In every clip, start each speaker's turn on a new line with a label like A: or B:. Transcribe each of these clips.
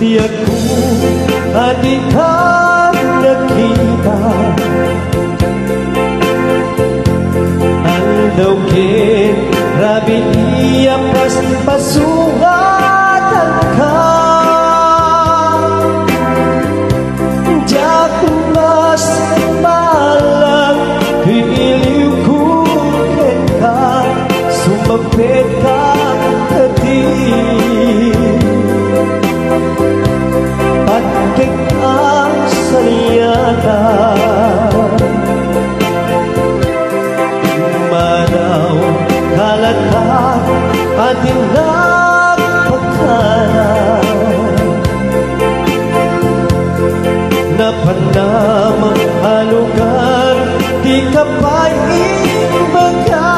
A: tiyak ko at di ka nakita. Aldawin, rabi iya pasungatan ka. Diyak mas malang iliw ko ka, sumapit ka kati. Pagkik ang saliyata, manaw kalatak at inagpagkana. Napanamang halugan, di ka pa ibaga.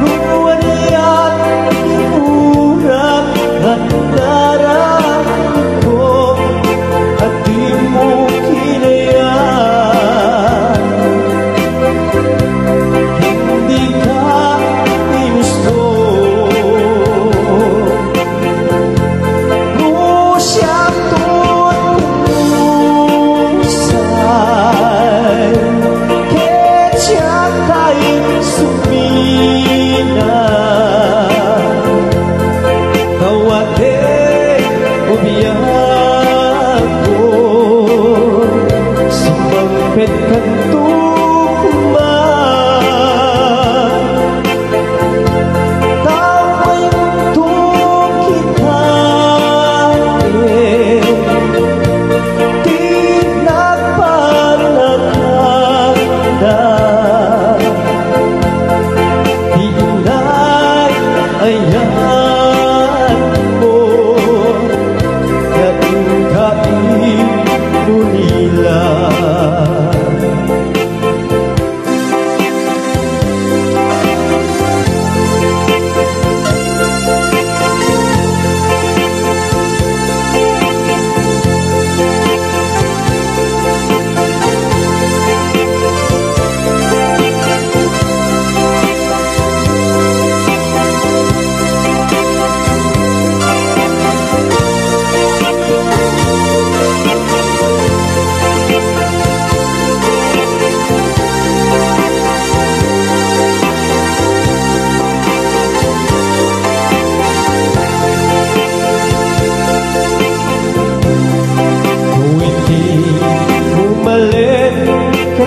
A: Luwalyan, iurap at darang ko, at di mo kinayaan. Hindi ka ginusto.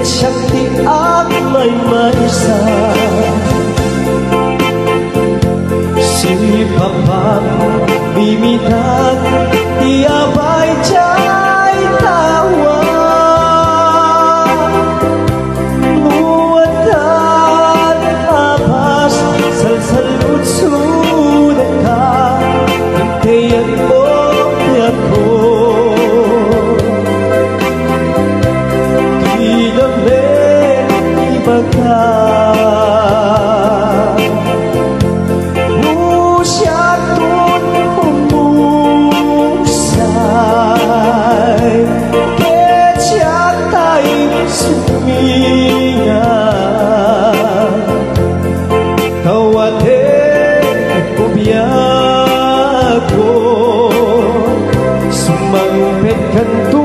A: Shakti at may maisa, si Papa bimitan, iabay jay tawa. Muatan abas, salsalud sudah ka, hintayan mo ako. Musyatun umusay, kecatay sumina. Kawate ubiyako, sumangpet kanto.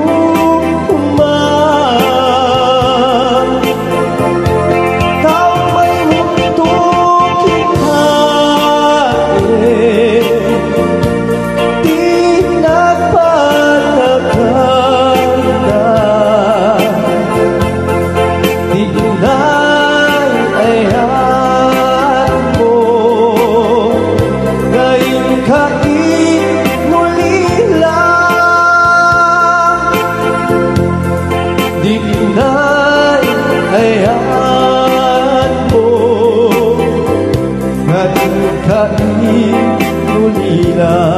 A: Kain nulila.